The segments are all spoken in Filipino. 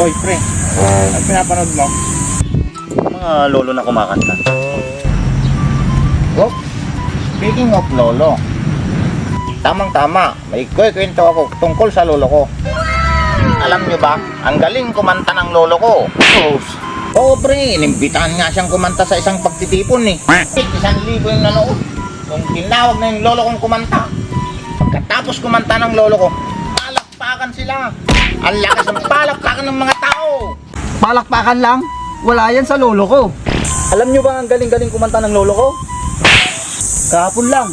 Hoy, pre. Ang pinapanood mo? Mga lolo na kumakanta. Oh, speaking of lolo, tamang-tama, may kwento ako tungkol sa lolo ko. Alam nyo ba, ang galing kumanta ng lolo ko. Oo, pre, inimbitahan nga siyang kumanta sa isang pagtitipon eh. 1,000 yung nanood. Nung tinawag na yung lolo kong kumanta. Pagkatapos kumanta ng lolo ko, palakpakan sila. Ang lakas ng palakpakan ng mga tao. Palakpakan lang? Wala yan sa lolo ko. Alam nyo ba ang galing-galing kumanta ng lolo ko? Kahapon lang,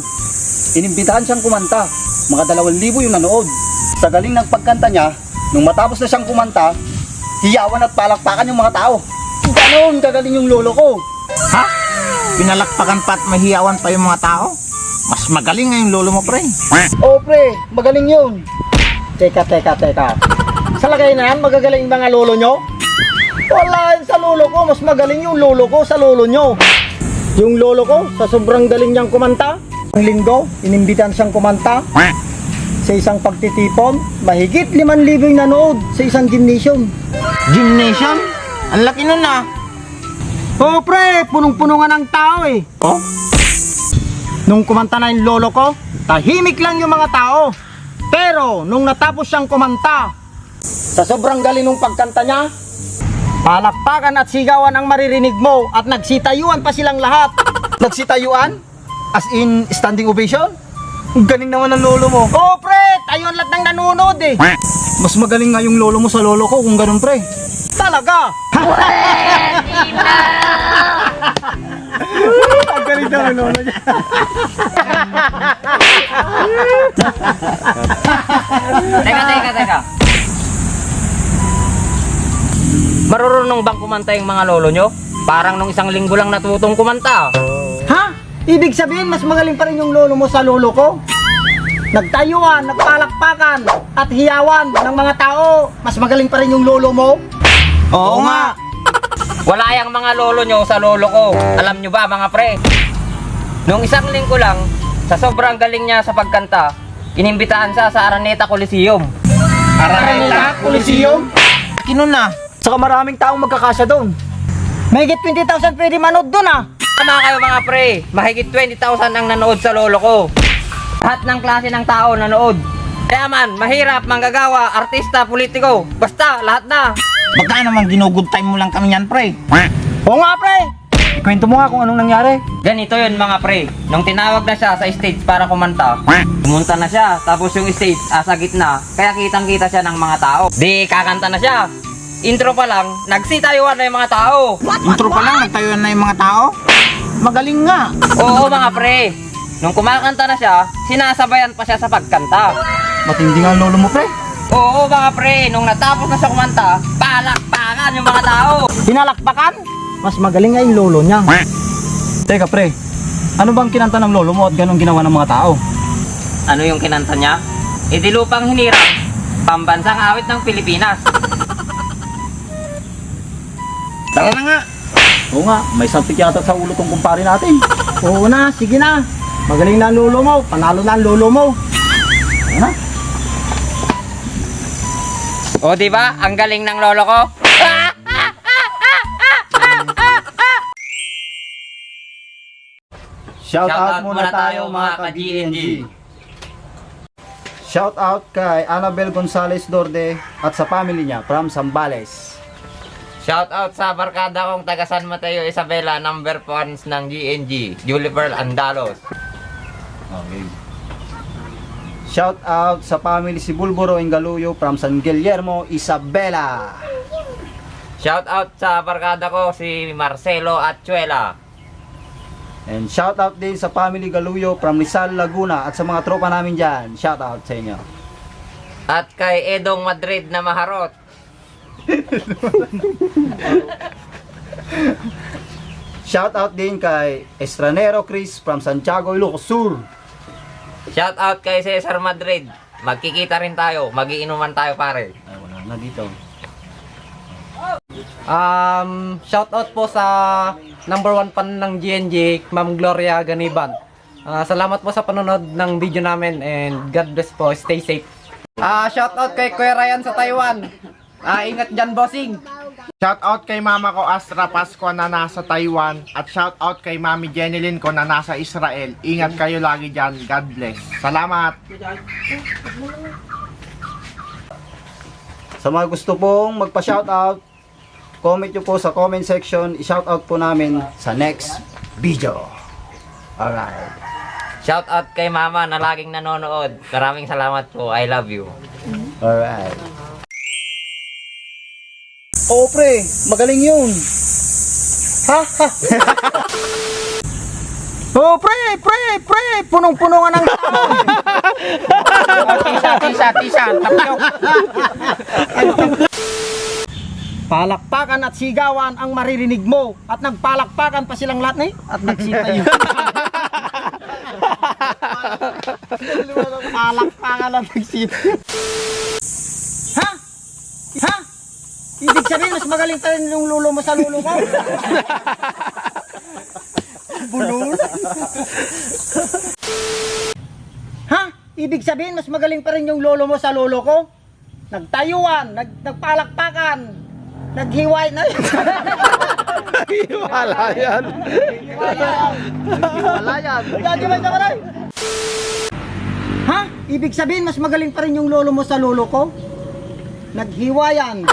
inimbitahan siyang kumanta. Mga 2,000 yung nanood. Sa galing ng pagkanta niya, nung matapos na siyang kumanta, hiyawan at palakpakan yung mga tao. Ganon kagaling yung lolo ko. Ha? Pinalakpakan pa at mahiyawan pa yung mga tao? Mas magaling nga yung lolo mo, pre. Oo pre, magaling yun. Teka. Sa lagay na yan, magagaling mga lolo nyo? Wala yan sa lolo ko, mas magaling yung lolo ko sa lolo nyo. Yung lolo ko, sa sobrang galing niyang kumanta, ang linggo, inimbitan siyang kumanta sa isang pagtitipon, mahigit 5,000 yung nanood sa isang gymnasium. Gymnasium? Ang laki nun ah. Oo pre, punong-puno nga ng tao eh. Oh? Nung kumanta na yung lolo ko, tahimik lang yung mga tao. Pero nung natapos siyang kumanta, sa sobrang galing ng pagkanta niya, palakpakan at sigawan ang maririnig mo at nagsitayuan pa silang lahat. Nagsitayuan? As in standing ovation? Ang galing naman ng lolo mo. Oo pre, tayuan lahat ng nanonood eh. Mas magaling nga yung lolo mo sa lolo ko kung ganun pre. Talaga? Ang galing daw ang lolo niya. Teka. Marurunong bang kumanta yung mga lolo nyo? Parang nung isang linggo lang natutong kumanta. Ha? Ibig sabihin mas magaling pa rin yung lolo mo sa lolo ko? Nagtayuan, nagpalakpakan at hiyawan ng mga tao. Mas magaling pa rin yung lolo mo? Oo nga. Wala yung mga lolo nyo sa lolo ko. Alam nyo ba mga pre? Nung isang linggo lang, sa sobrang galing niya sa pagkanta, inimbitahan siya sa Araneta Coliseum. Araneta Coliseum? Laki nun ah. Saka maraming taong magkakasya doon. Mahigit 20,000 pwede manood doon ah. Tama kayo mga pre, mahigit 20,000 ang nanood sa lolo ko. Lahat ng klase ng tao nanood. Kaya man, mahirap, manggagawa, artista, politiko, basta lahat na. Baka naman ginugood time mo lang kami yan, pre. Oo nga pre. Ikwento mo nga kung anong nangyari. Ganito yun mga pre, nung tinawag na siya sa stage para kumanta, pumunta na siya, tapos yung stage sa gitna, kaya kitang kita siya ng mga tao. Di kakanta na siya. Intro pa lang, nagsitayuan na yung mga tao. Intro pa lang, nagtayuan na yung mga tao. Magaling nga. Oo mga pre, nung kumakanta na siya, sinasabayan pa siya sa pagkanta. Matindi nga ang lolo mo pre. Oo mga pre, nung natapos na siya kumanta, palakpakan yung mga tao. Pinalakpakan? Mas magaling nga yung lolo niya. Teka pre, ano bang kinanta ng lolo mo at ganun ginawa ng mga tao? Ano yung kinanta niya? Idilupang hinirap, pambansang awit ng Pilipinas. Tara na nga. Oo nga, may sampit yata sa ulo tong kumpare natin. Oo na, sige na. Magaling na ang lolo mo, panalo na ang lolo mo. Ano? O diba, ang galing ng lolo ko? Shout out muna tayo mga ka-GNG. Shout out kay Annabel Gonzalez Dorde at sa family niya from Zambales. Shout out sa barkada kong taga San Mateo Isabela, number 1 ng GNG, Julie Pearl Andalos. Okay. Shout out sa family si Bulboro Ingaluyo from San Guillermo, Isabela. Shout out sa barkada ko si Marcelo Atchuela. And shout out din sa family Galuyo from Rizal, Laguna at sa mga tropa namin dyan. Shout out sa inyo. At kay Edong Madrid na maharot. Shout out din kay Estranero Chris from Santiago, Ilocos Sur. Shout out kay Cesar Madrid. Magkikita rin tayo, magiinuman tayo pare. Ay, wala na dito. Shout out po sa number 1 fan ng GNG, Ma'am Gloria Ganiban. Salamat po sa panonood ng video namin and God bless po. Stay safe. Shout out kay Kuya Ryan sa Taiwan. Ingat dyan, bossing. Shout out kay mama ko Astra Pascua na nasa Taiwan at shout out kay mami Jenilyn ko na nasa Israel. Ingat kayo lagi dyan. God bless. Salamat. Sa mga gusto pong magpa-shoutout, comment nyo po sa comment section. I-shoutout po namin sa next video. Alright. Shout out kay mama na laging nanonood. Maraming salamat po. I love you. Alright. Oh pre, magaling yun. Ha ha. Oh, pre! Punong-puno nga ng tao. Tisa. Tapyok. Palakpakan at sigawan ang maririnig mo. At nagpalakpakan pa silang lahat at nagsita yun. Palakpakan at nagsita. Ha? Ibig sabihin, mas magaling pa rin yung lulo mo sa lulo ko? Bulol? Ha? Ibig sabihin, mas magaling pa rin yung lolo mo sa lolo ko? Nagtayuan, nagpalakpakan, naghiway na yun. Hiwalayan. Ha? Ibig sabihin, mas magaling pa rin yung lolo mo sa lolo ko? Naghiwayan.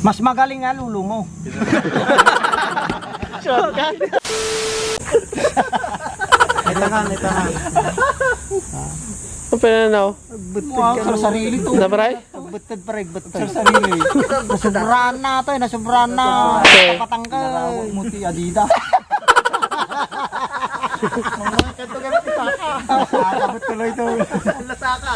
Mas magaling nga lulo mo. Shotgun. Ito nga. Ang pinanaw? Wow, sa sarili to. Nabray? Butid. Sa sarili. Nasubrahan na to, nasubrahan na. Okay. Kapatanggal. Muti Adidas. Mga kanto ganito saka. Saka, tuloy to. Lasaka.